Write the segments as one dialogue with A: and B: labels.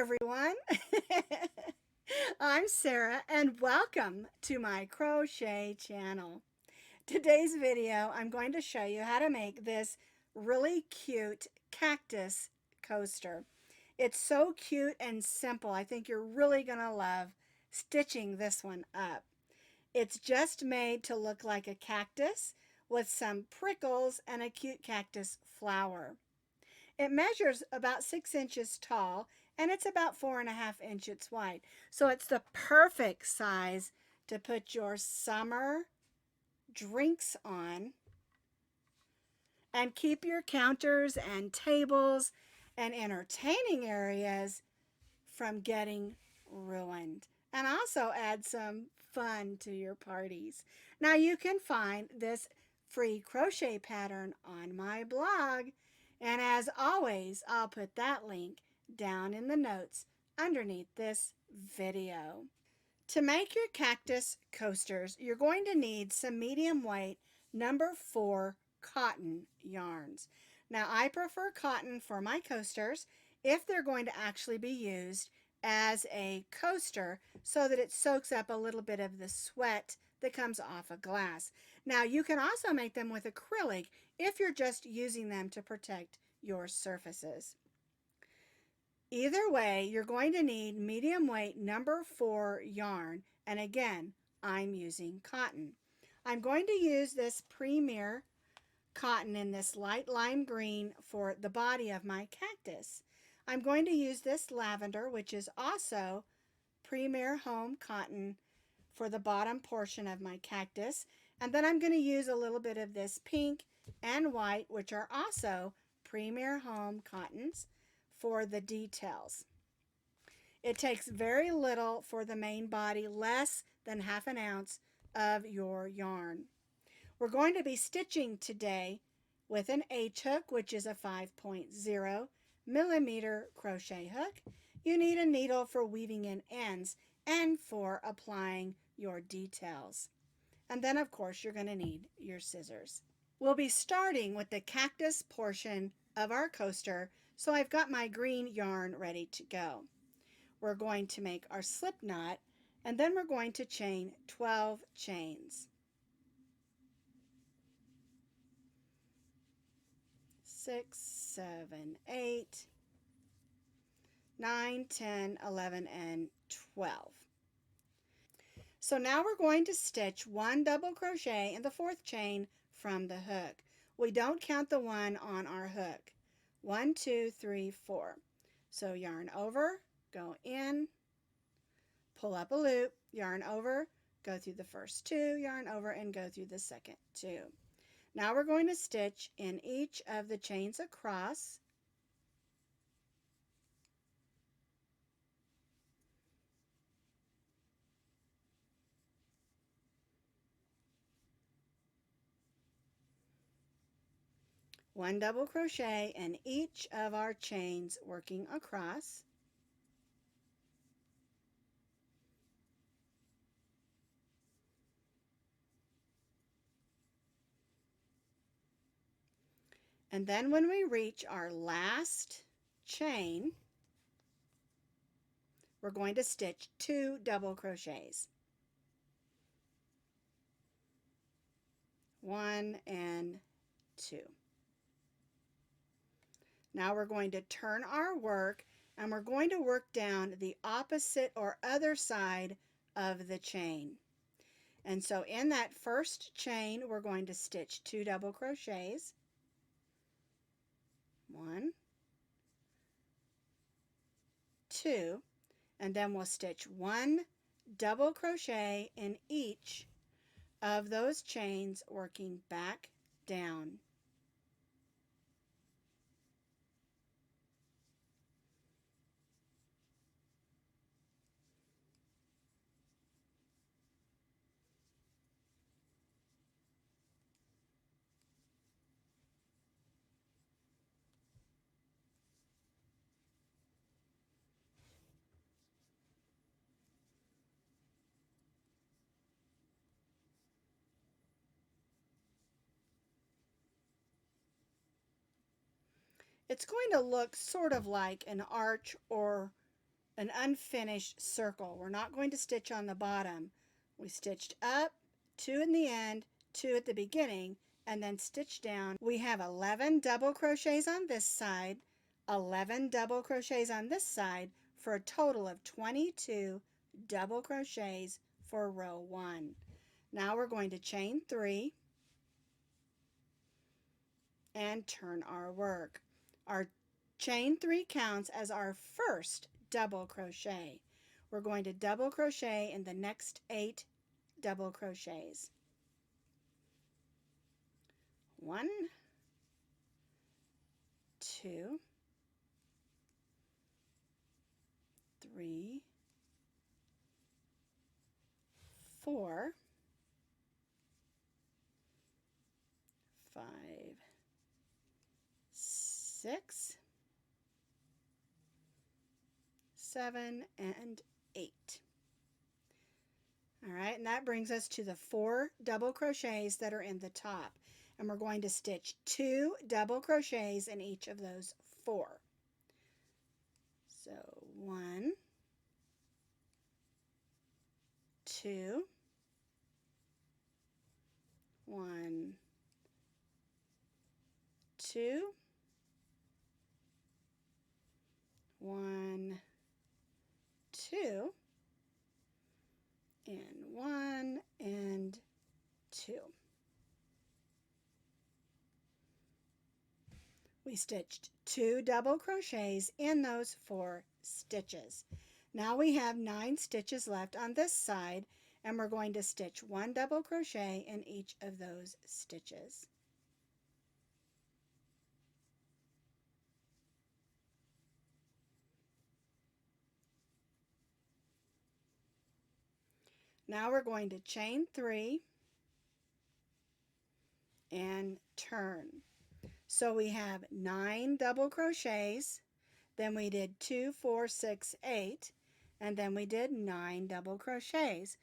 A: everyone. I'm Sarah and welcome to my crochet channel. Today's video I'm going to show you how to make this really cute cactus coaster. It's so cute and simple. I think you're really going to love stitching this one up. It's just made to look like a cactus with some prickles and a cute cactus flower. It measures about 6 inches tall and it's about 4.5 inches wide. So it's the perfect size to put your summer drinks on and keep your counters and tables and entertaining areas from getting ruined. And also add some fun to your parties. Now you can find this free crochet pattern on my blog. And as always, I'll put that link down in the notes underneath this video. To make your cactus coasters, you're going to need some medium weight number 4 cotton yarns. Now I prefer cotton for my coasters if they're going to actually be used as a coaster so that it soaks up a little bit of the sweat that comes off of glass. Now you can also make them with acrylic if you're just using them to protect your surfaces. Either way, you're going to need medium weight number 4 yarn, and again, I'm using cotton. I'm going to use this Premier cotton in this light lime green for the body of my cactus. I'm going to use this lavender, which is also Premier Home cotton, for the bottom portion of my cactus. And then I'm going to use a little bit of this pink and white, which are also Premier Home cottons, for the details. It takes very little for the main body, less than ½ ounce of your yarn. We're going to be stitching today with an H hook, which is a 5.0 millimeter crochet hook. You need a needle for weaving in ends and for applying your details. And then of course you're going to need your scissors. We'll be starting with the cactus portion of our coaster, so I've got my green yarn ready to go. We're going to make our slip knot and then we're going to chain 12 chains. 6, 7, 8, 9, 10, 11, and 12. So now we're going to stitch 1 double crochet in the 4th chain from the hook. We don't count the one on our hook. 1, 2, 3, 4. So yarn over, go in, pull up a loop, yarn over, go through the first 2, yarn over, and go through the second 2. Now we're going to stitch in each of the chains across. One double crochet in each of our chains working across. And then when we reach our last chain, we're going to stitch 2 double crochets. 1 and 2. Now we're going to turn our work and we're going to work down the opposite or other side of the chain. And so in that first chain, we're going to stitch 2 double crochets. 1, 2, and then we'll stitch 1 double crochet in each of those chains working back down. It's going to look sort of like an arch or an unfinished circle. We're not going to stitch on the bottom. We stitched up, 2 in the end, 2 at the beginning, and then stitch down. We have 11 double crochets on this side, 11 double crochets on this side, for a total of 22 double crochets for row 1. Now we're going to chain 3 and turn our work. Our chain 3 counts as our first double crochet. We're going to double crochet in the next 8 double crochets. 1, 2, 3, 4, 5, 6, 7, and 8. All right, and that brings us to the 4 double crochets that are in the top. And we're going to stitch 2 double crochets in each of those 4. So 1, 2, 1, 2, 1, 2, and 1 and 2. We stitched 2 double crochets in those 4 stitches. Now we have 9 stitches left on this side, and we're going to stitch 1 double crochet in each of those stitches. Now we're going to chain 3 and turn. So we have 9 double crochets, then we did 2, 4, 6, 8, and then we did 9 double crochets.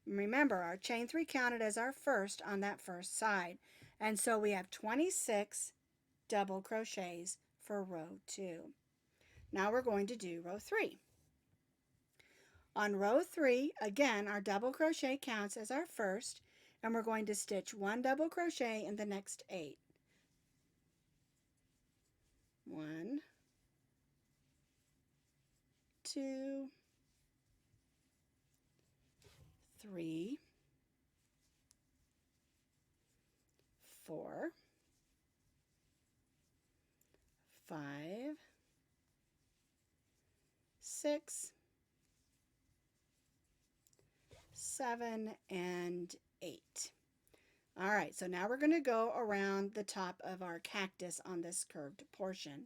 A: Remember, our chain 3 counted as our first on that first side, and so we have 26 double crochets for row 2. Now we're going to do row 3. On row 3, again, our double crochet counts as our first, and we're going to stitch 1 double crochet in the next 8. 1, 2, 3, 4, 5, 6, 7, and 8. All right, so now we're going to go around the top of our cactus on this curved portion.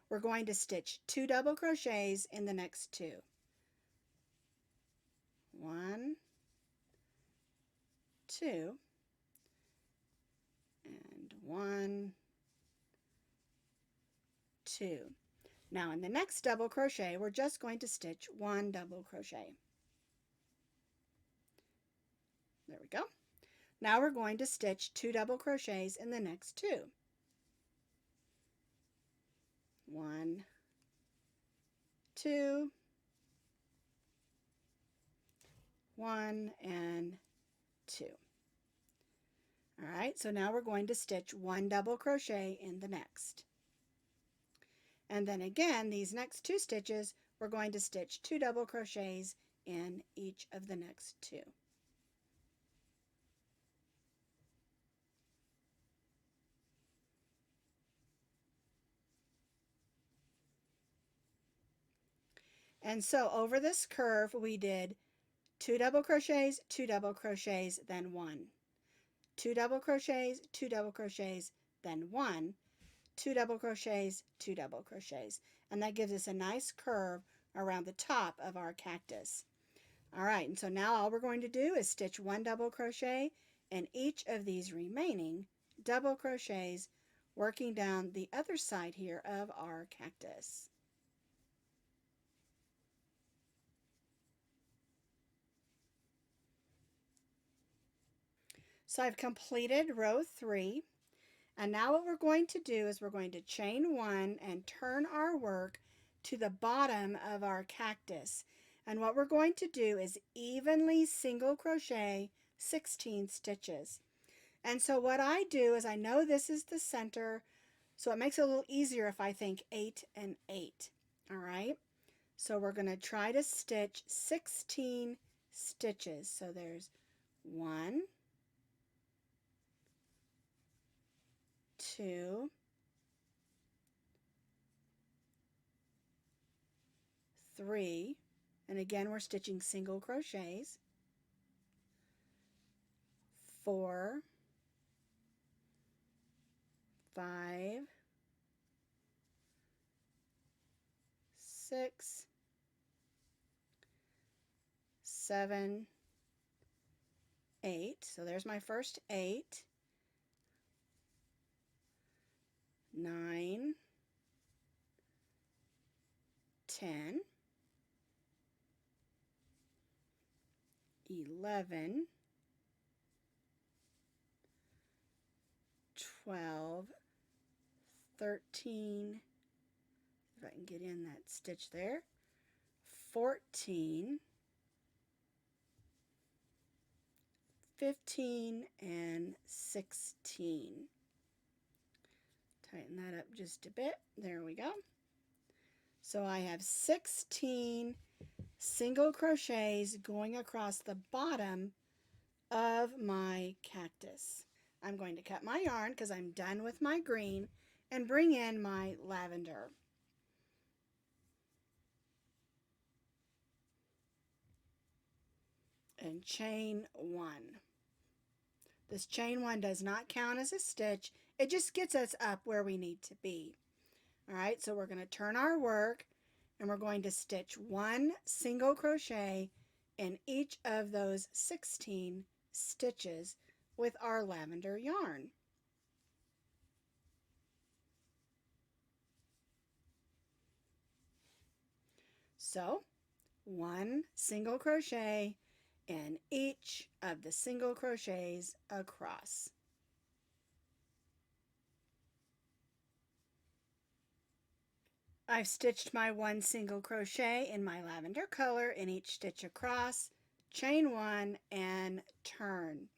A: We're going to stitch 2 double crochets in the next 2. 1, 2, and 1, 2. Now in the next double crochet, we're just going to stitch 1 double crochet. There we go. Now we're going to stitch 2 double crochets in the next 2. 1, 2, 1, and 2. All right, so now we're going to stitch 1 double crochet in the next. And then again, these next 2 stitches, we're going to stitch 2 double crochets in each of the next 2. And so over this curve, we did 2 double crochets, 2 double crochets, then 1. 2 double crochets, 2 double crochets, then 1. 2 double crochets, 2 double crochets. And that gives us a nice curve around the top of our cactus. All right, and so now all we're going to do is stitch 1 double crochet in each of these remaining double crochets, working down the other side here of our cactus. So I've completed row 3, and now what we're going to do is we're going to chain 1 and turn our work to the bottom of our cactus. And what we're going to do is evenly single crochet 16 stitches. And so what I do is I know this is the center, so it makes it a little easier if I think 8 and 8. All right, so we're going to try to stitch 16 stitches. So there's 1, 2, 3, and again we're stitching single crochets, 4, 5, 6, 7, 8. So there's my first 8, 9, 10, 11, 12, 13, if I can get in that stitch there, 14, 15, and 16. Tighten that up just a bit. There we go. So I have 16 single crochets going across the bottom of my cactus. I'm going to cut my yarn because I'm done with my green and bring in my lavender. And chain 1. This chain 1 does not count as a stitch. It just gets us up where we need to be. All right, so we're going to turn our work and we're going to stitch 1 single crochet in each of those 16 stitches with our lavender yarn. So 1 single crochet in each of the single crochets across. I've stitched my 1 single crochet in my lavender color in each stitch across, chain 1 and turn.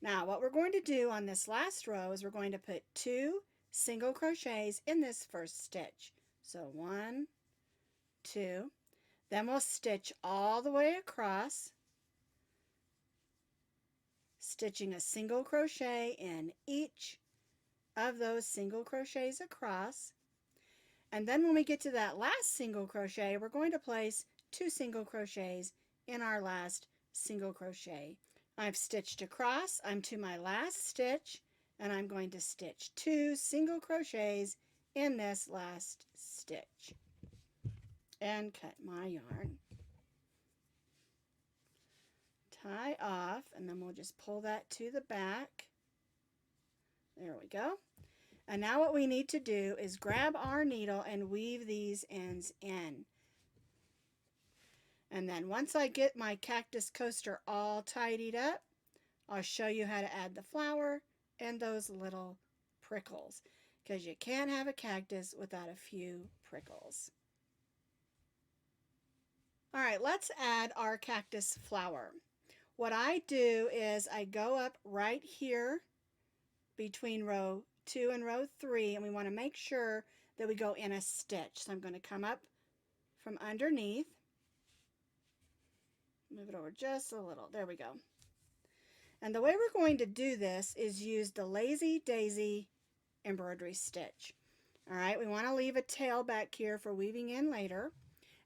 A: Now what we're going to do on this last row is we're going to put 2 single crochets in this first stitch. So 1, 2, then we'll stitch all the way across, stitching a single crochet in each of those single crochets across. And then when we get to that last single crochet, we're going to place 2 single crochets in our last single crochet. I've stitched across, I'm to my last stitch, and I'm going to stitch 2 single crochets in this last stitch and cut my yarn. Tie off, and then we'll just pull that to the back. There we go. And now what we need to do is grab our needle and weave these ends in. And then once I get my cactus coaster all tidied up, I'll show you how to add the flower and those little prickles, because you can't have a cactus without a few prickles. All right, let's add our cactus flower. What I do is I go up right here between row 2 and row 3, and we want to make sure that we go in a stitch. So I'm going to come up from underneath, move it over just a little. There we go. And the way we're going to do this is use the Lazy Daisy embroidery stitch. All right, we want to leave a tail back here for weaving in later,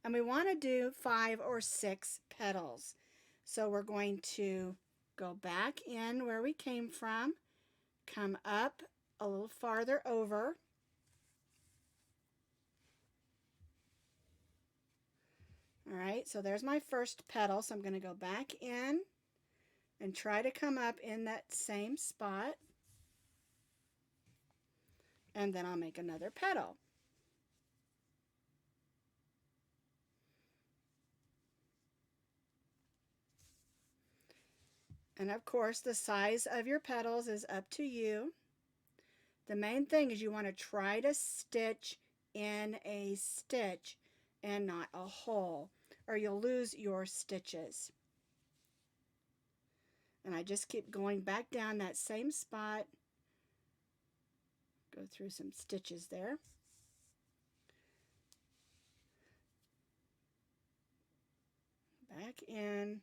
A: and we want to do 5 or 6 petals. So we're going to go back in where we came from, come up a little farther over, all right, so there's my first petal. So I'm going to go back in and try to come up in that same spot, and then I'll make another petal. And of course, the size of your petals is up to you. The main thing is you want to try to stitch in a stitch and not a hole, or you'll lose your stitches. And I just keep going back down that same spot, go through some stitches there. Back in.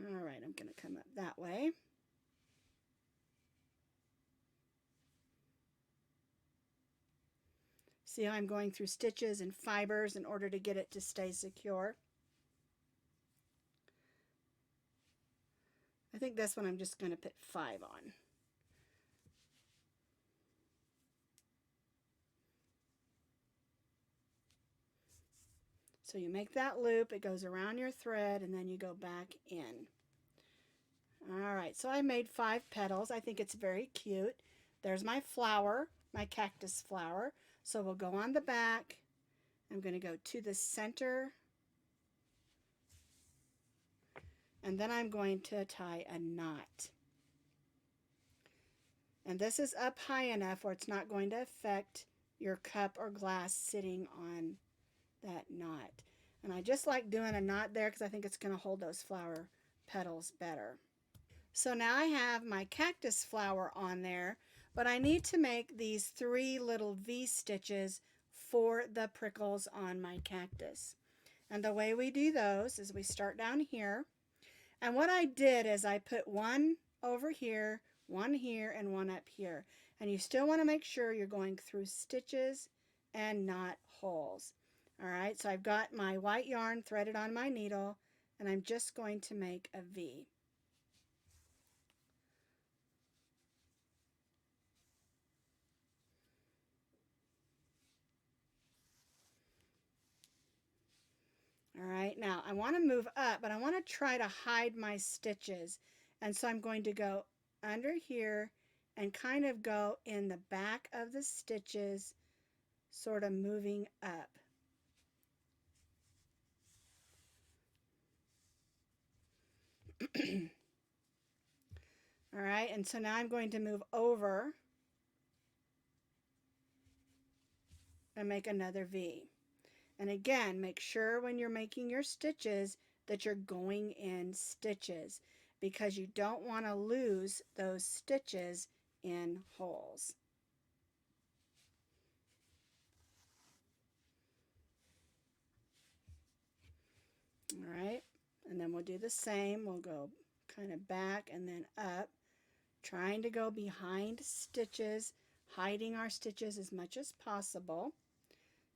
A: All right, I'm going to come up that way. See how I'm going through stitches and fibers in order to get it to stay secure? I think this one I'm just going to put 5 on. So you make that loop, it goes around your thread, and then you go back in. Alright, so I made 5 petals. I think it's very cute. There's my flower, my cactus flower. So we'll go on the back. I'm going to go to the center. And then I'm going to tie a knot. And this is up high enough where it's not going to affect your cup or glass sitting on that knot. And I just like doing a knot there because I think it's going to hold those flower petals better. So now I have my cactus flower on there, but I need to make these 3 little V stitches for the prickles on my cactus. And the way we do those is we start down here. And what I did is I put one over here, one here, and one up here. And you still want to make sure you're going through stitches and not holes. All right, so I've got my white yarn threaded on my needle, and I'm just going to make a V. All right, now I want to move up, but I want to try to hide my stitches. And so I'm going to go under here and kind of go in the back of the stitches, sort of moving up. All right, and so now I'm going to move over and make another V. And again, make sure when you're making your stitches that you're going in stitches, because you don't want to lose those stitches in holes. All right, and then we'll do the same. We'll go kind of back and then up, trying to go behind stitches, hiding our stitches as much as possible.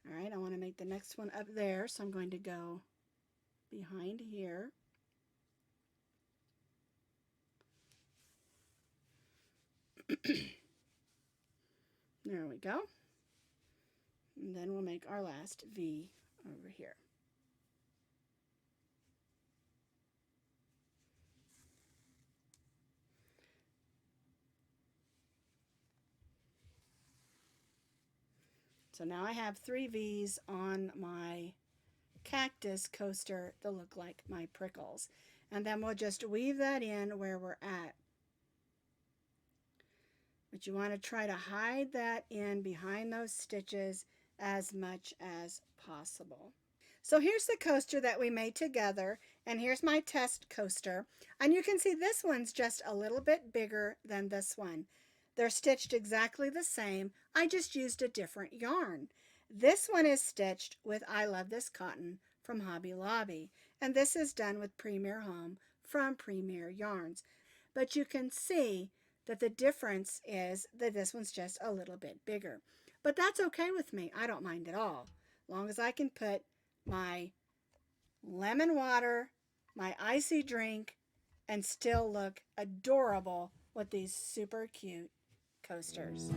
A: All right, I want to make the next one up there, so I'm going to go behind here. There we go. And then we'll make our last V over here. So now I have 3 V's on my cactus coaster that look like my prickles. And then we'll just weave that in where we're at. But you want to try to hide that in behind those stitches as much as possible. So here's the coaster that we made together, and here's my test coaster. And you can see this one's just a little bit bigger than this one. They're stitched exactly the same. I just used a different yarn. This one is stitched with I Love This Cotton from Hobby Lobby, and this is done with Premier Home from Premier Yarns. But you can see that the difference is that this one's just a little bit bigger. But that's okay with me. I don't mind at all. As long as I can put my lemon water, my icy drink, and still look adorable with these super cute coasters.